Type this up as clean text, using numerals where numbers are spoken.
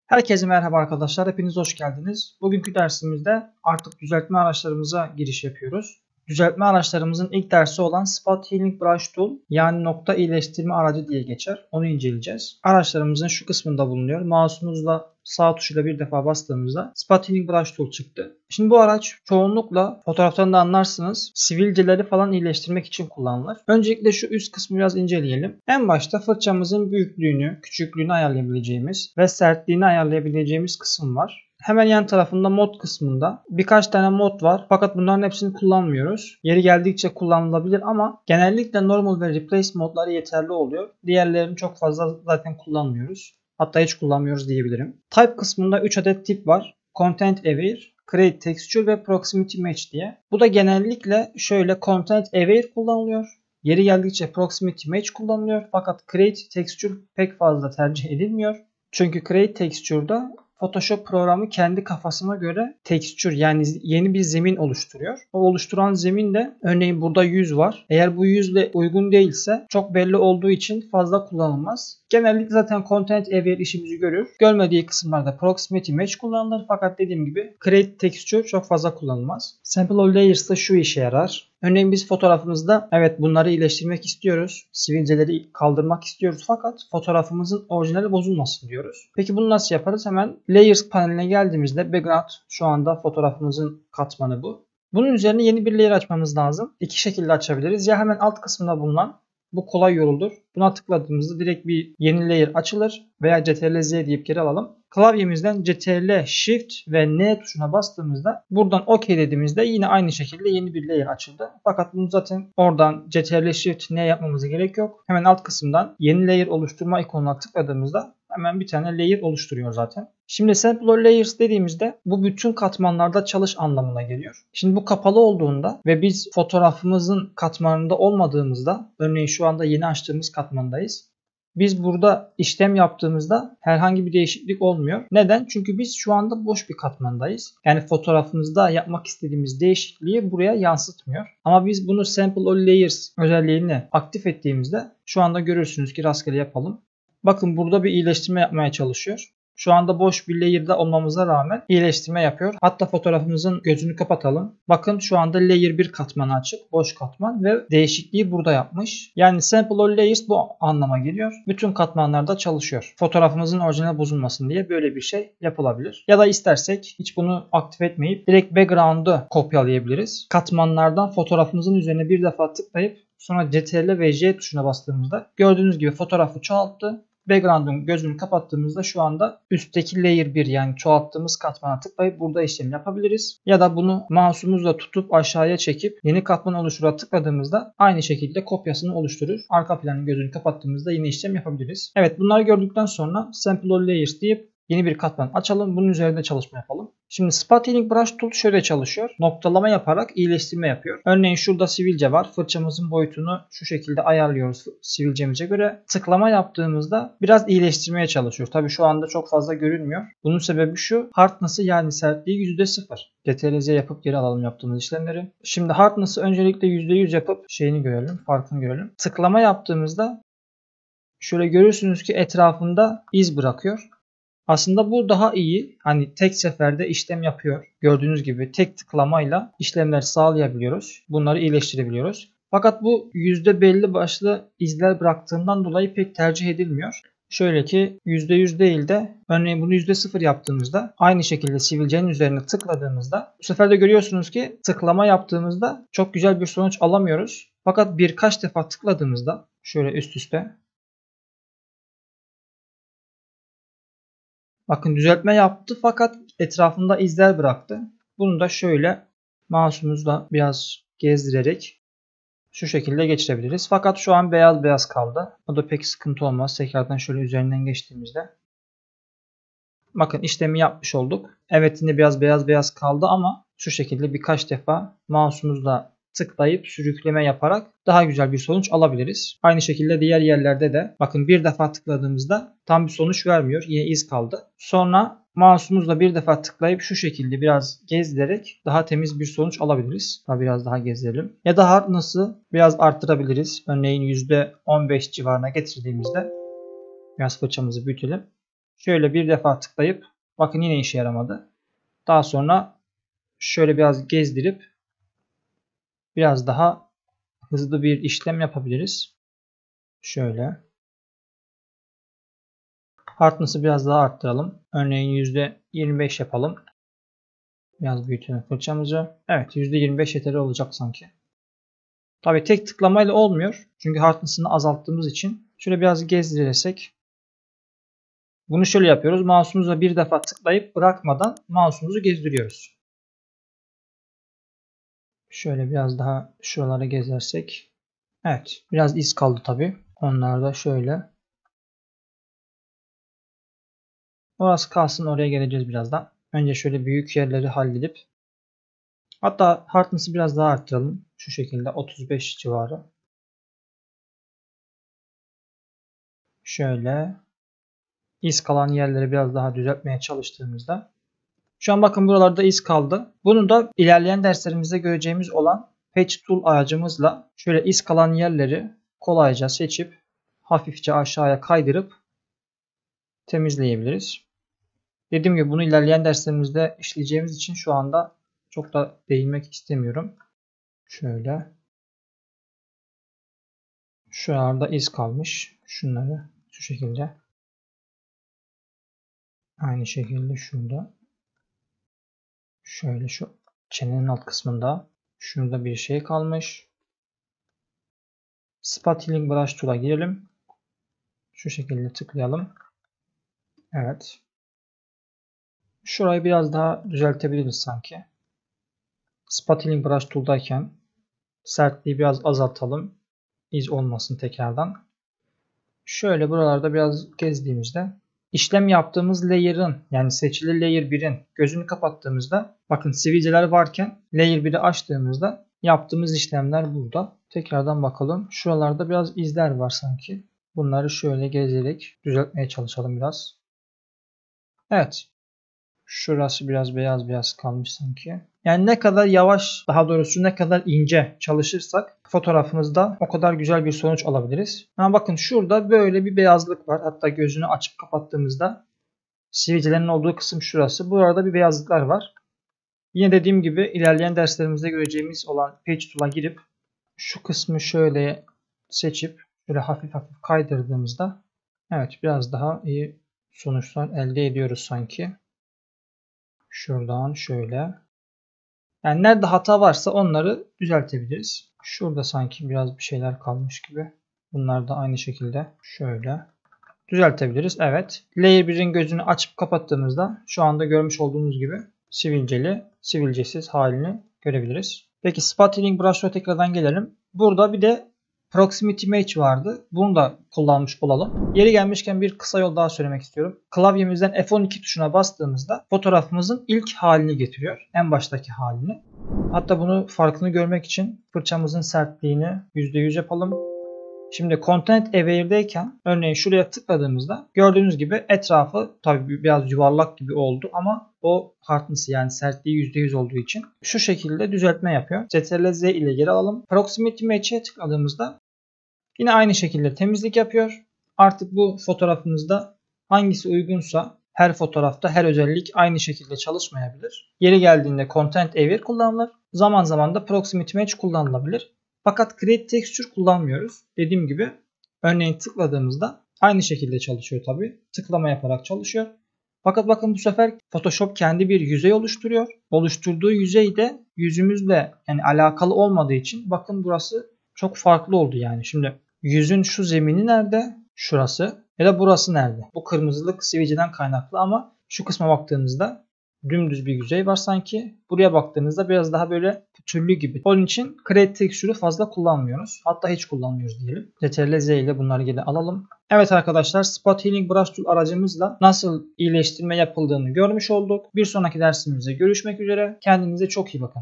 Herkese merhaba arkadaşlar. Hepiniz hoş geldiniz. Bugünkü dersimizde artık düzeltme araçlarımıza giriş yapıyoruz. Düzeltme araçlarımızın ilk dersi olan Spot Healing Brush Tool yani nokta iyileştirme aracı diye geçer. Onu inceleyeceğiz. Araçlarımızın şu kısmında bulunuyor. Mouse'umuzla sağ tuşuyla bir defa bastığımızda Spot Healing Brush Tool çıktı. Şimdi bu araç çoğunlukla fotoğraftan da anlarsınız sivilceleri falan iyileştirmek için kullanılır. Öncelikle şu üst kısmı biraz inceleyelim. En başta fırçamızın büyüklüğünü, küçüklüğünü ayarlayabileceğimiz ve sertliğini ayarlayabileceğimiz kısım var. Hemen yan tarafında mod kısmında birkaç tane mod var. Fakat bunların hepsini kullanmıyoruz. Yeri geldikçe kullanılabilir ama genellikle normal ve replace modları yeterli oluyor. Diğerlerini çok fazla zaten kullanmıyoruz. Hatta hiç kullanmıyoruz diyebilirim. Type kısmında 3 adet tip var. Content Aware, Create Texture ve Proximity Match diye. Bu da genellikle şöyle Content Aware kullanılıyor. Yeri geldikçe Proximity Match kullanılıyor. Fakat Create Texture pek fazla tercih edilmiyor. Çünkü Create Texture'da Photoshop programı kendi kafasına göre texture yani yeni bir zemin oluşturuyor. O oluşturan zemin de örneğin burada yüz var. Eğer bu yüzle uygun değilse çok belli olduğu için fazla kullanılmaz. Genellikle zaten Content Aware işimizi görür. Görmediği kısımlarda Proximity Match kullanılır. Fakat dediğim gibi Create Texture çok fazla kullanılmaz. Sample All Layers da şu işe yarar. Örneğin biz fotoğrafımızda evet bunları iyileştirmek istiyoruz. Sivilceleri kaldırmak istiyoruz fakat fotoğrafımızın orijinali bozulmasın diyoruz. Peki bunu nasıl yaparız? Hemen Layers paneline geldiğimizde background şu anda fotoğrafımızın katmanı bu. Bunun üzerine yeni bir layer açmamız lazım. İki şekilde açabiliriz. Ya hemen alt kısmında bulunan bu kolay yoldur. Buna tıkladığımızda direkt bir yeni layer açılır veya Ctrl+Z deyip geri alalım. Klavyemizden Ctrl, Shift ve N tuşuna bastığımızda buradan OK dediğimizde yine aynı şekilde yeni bir layer açıldı. Fakat bunu zaten oradan Ctrl, Shift, N yapmamıza gerek yok. Hemen alt kısımdan yeni layer oluşturma ikonuna tıkladığımızda hemen bir tane layer oluşturuyor zaten. Şimdi Sample All Layers dediğimizde bu bütün katmanlarda çalış anlamına geliyor. Şimdi bu kapalı olduğunda ve biz fotoğrafımızın katmanında olmadığımızda örneğin şu anda yeni açtığımız katmandayız. Biz burada işlem yaptığımızda herhangi bir değişiklik olmuyor. Neden? Çünkü biz şu anda boş bir katmandayız. Yani fotoğrafımızda yapmak istediğimiz değişikliği buraya yansıtmıyor. Ama biz bunu Sample All Layers özelliğini aktif ettiğimizde şu anda görürsünüz ki rastgele yapalım. Bakın burada bir iyileştirme yapmaya çalışıyor. Şu anda boş bir layer'da olmamıza rağmen iyileştirme yapıyor. Hatta fotoğrafımızın gözünü kapatalım. Bakın şu anda layer 1 katmanı açık. Boş katman ve değişikliği burada yapmış. Yani Sample All Layers bu anlama geliyor. Bütün katmanlarda çalışıyor. Fotoğrafımızın orijinal bozulmasın diye böyle bir şey yapılabilir. Ya da istersek hiç bunu aktif etmeyip direkt background'ı kopyalayabiliriz. Katmanlardan fotoğrafımızın üzerine bir defa tıklayıp sonra Ctrl ve J tuşuna bastığımızda gördüğünüz gibi fotoğrafı çoğalttı. Background'un gözünü kapattığımızda şu anda üstteki layer 1 yani çoğalttığımız katmana tıklayıp burada işlem yapabiliriz. Ya da bunu mouse'umuzla tutup aşağıya çekip yeni katman oluştura tıkladığımızda aynı şekilde kopyasını oluşturur. Arka planın gözünü kapattığımızda yine işlem yapabiliriz. Evet, bunları gördükten sonra Sample All Layers deyip yeni bir katman açalım. Bunun üzerinde çalışma yapalım. Şimdi Spot Healing Brush Tool şöyle çalışıyor. Noktalama yaparak iyileştirme yapıyor. Örneğin şurada sivilce var. Fırçamızın boyutunu şu şekilde ayarlıyoruz sivilcemize göre. Tıklama yaptığımızda biraz iyileştirmeye çalışıyor. Tabii şu anda çok fazla görünmüyor. Bunun sebebi şu. Hardness'ı yani sertliği %0. Ctrl+Z yapıp geri alalım yaptığımız işlemleri. Şimdi Hardness'ı öncelikle %100 yapıp şeyini görelim. Farkını görelim. Tıklama yaptığımızda şöyle görürsünüz ki etrafında iz bırakıyor. Aslında bu daha iyi. Hani tek seferde işlem yapıyor. Gördüğünüz gibi tek tıklamayla işlemler sağlayabiliyoruz. Bunları iyileştirebiliyoruz. Fakat bu belli başlı izler bıraktığından dolayı pek tercih edilmiyor. Şöyle ki %100 değil de örneğin bunu %0 yaptığımızda aynı şekilde sivilcenin üzerine tıkladığımızda bu sefer de görüyorsunuz ki tıklama yaptığımızda çok güzel bir sonuç alamıyoruz. Fakat birkaç defa tıkladığımızda şöyle üst üste bakın düzeltme yaptı fakat etrafında izler bıraktı. Bunu da şöyle mouse'umuzla biraz gezdirerek şu şekilde geçirebiliriz. Fakat şu an beyaz beyaz kaldı. O da pek sıkıntı olmaz. Tekrardan şöyle üzerinden geçtiğimizde. Bakın işlemi yapmış olduk. Evet, yine biraz beyaz beyaz kaldı ama şu şekilde birkaç defa mouse'umuzla tıklayıp sürükleme yaparak daha güzel bir sonuç alabiliriz. Aynı şekilde diğer yerlerde de bakın bir defa tıkladığımızda tam bir sonuç vermiyor. Yine iz kaldı. Sonra mouse'umuzla bir defa tıklayıp şu şekilde biraz gezdirerek daha temiz bir sonuç alabiliriz. Biraz daha gezdirelim. Ya da hardness'ı biraz arttırabiliriz. Örneğin %15 civarına getirdiğimizde biraz fırçamızı büyütelim. Şöyle bir defa tıklayıp bakın yine işe yaramadı. Daha sonra şöyle biraz gezdirip biraz daha hızlı bir işlem yapabiliriz. Şöyle. Hardness'ı biraz daha arttıralım. Örneğin %25 yapalım. Biraz büyütelim fırçamızı. Evet, %25 yeterli olacak sanki. Tabii tek tıklamayla olmuyor. Çünkü hardness'ını azalttığımız için. Şöyle biraz gezdirirsek. Bunu şöyle yapıyoruz. Mouse'umuzla bir defa tıklayıp bırakmadan mouse'umuzu gezdiriyoruz. Şöyle biraz daha şuralara gezersek. Evet, biraz iz kaldı tabii. Onlar da şöyle. Orası kalsın, oraya geleceğiz birazdan. Önce şöyle büyük yerleri halledip. Hatta hardness'ı biraz daha arttıralım. Şu şekilde 35 civarı. Şöyle iz kalan yerleri biraz daha düzeltmeye çalıştığımızda. Şu an bakın buralarda iz kaldı. Bunu da ilerleyen derslerimizde göreceğimiz olan Patch Tool aracımızla şöyle iz kalan yerleri kolayca seçip hafifçe aşağıya kaydırıp temizleyebiliriz. Dediğim gibi bunu ilerleyen derslerimizde işleyeceğimiz için şu anda çok da değinmek istemiyorum. Şöyle. Şuralarda iz kalmış. Şunları şu şekilde. Aynı şekilde şurada. Şöyle şu çenenin alt kısmında. Şurada bir şey kalmış. Spot Healing Brush Tool'a girelim. Şu şekilde tıklayalım. Evet. Şurayı biraz daha düzeltebiliriz sanki. Spot Healing Brush Tool'dayken sertliği biraz azaltalım. İz olmasın tekrardan. Şöyle buralarda biraz gezdiğimizde işlem yaptığımız layer'ın, yani seçili layer 1'in gözünü kapattığımızda bakın sivilceler varken layer 1'i açtığımızda yaptığımız işlemler burada. Tekrardan bakalım. Şuralarda biraz izler var sanki. Bunları şöyle gezerek düzeltmeye çalışalım biraz. Evet. Şurası biraz beyaz kalmış sanki. Yani ne kadar yavaş, daha doğrusu ne kadar ince çalışırsak fotoğrafımızda o kadar güzel bir sonuç alabiliriz. Ama bakın şurada böyle bir beyazlık var. Hatta gözünü açıp kapattığımızda sivilcelerin olduğu kısım şurası. Burada bir beyazlıklar var. Yine dediğim gibi ilerleyen derslerimizde göreceğimiz olan Page Tool'a girip şu kısmı şöyle seçip böyle hafif kaydırdığımızda evet biraz daha iyi sonuçlar elde ediyoruz sanki. Şuradan şöyle. Yani nerede hata varsa onları düzeltebiliriz. Şurada sanki biraz bir şeyler kalmış gibi. Bunlar da aynı şekilde şöyle düzeltebiliriz. Evet. Layer 1'in gözünü açıp kapattığımızda şu anda görmüş olduğunuz gibi sivilceli, sivilcesiz halini görebiliriz. Peki Spot Healing Brush'a tekrardan gelelim. Burada bir de Proximity Match vardı. Bunu da kullanmış olalım. Yeri gelmişken bir kısa yol daha söylemek istiyorum. Klavyemizden F12 tuşuna bastığımızda fotoğrafımızın ilk halini getiriyor. En baştaki halini. Hatta bunu farkını görmek için fırçamızın sertliğini %100 yapalım. Şimdi Content Aware'deyken örneğin şuraya tıkladığımızda gördüğünüz gibi etrafı tabii biraz yuvarlak gibi oldu ama o hardness yani sertliği %100 olduğu için şu şekilde düzeltme yapıyor. Ctrl+Z ile geri alalım. Proximity Match'e tıkladığımızda yine aynı şekilde temizlik yapıyor. Artık bu fotoğrafımızda hangisi uygunsa her fotoğrafta her özellik aynı şekilde çalışmayabilir. Yeri geldiğinde Content Aware kullanılır. Zaman zaman da Proximity Match kullanılabilir. Fakat Create Texture kullanmıyoruz. Dediğim gibi örneğin tıkladığımızda aynı şekilde çalışıyor tabi. Tıklama yaparak çalışıyor. Fakat bakın bu sefer Photoshop kendi bir yüzey oluşturuyor. Oluşturduğu yüzey de yüzümüzle yani alakalı olmadığı için bakın burası çok farklı oldu yani. Şimdi yüzün şu zemini nerede? Şurası. Ya da burası nerede? Bu kırmızılık sivilceden kaynaklı ama şu kısma baktığınızda dümdüz bir yüzey var sanki. Buraya baktığınızda biraz daha böyle pütürlü gibi. Onun için Create Texture'ı fazla kullanmıyoruz. Hatta hiç kullanmıyoruz diyelim. Ctrl+Z ile bunları geri alalım. Evet arkadaşlar, Spot Healing Brush Tool aracımızla nasıl iyileştirme yapıldığını görmüş olduk. Bir sonraki dersimizde görüşmek üzere. Kendinize çok iyi bakın.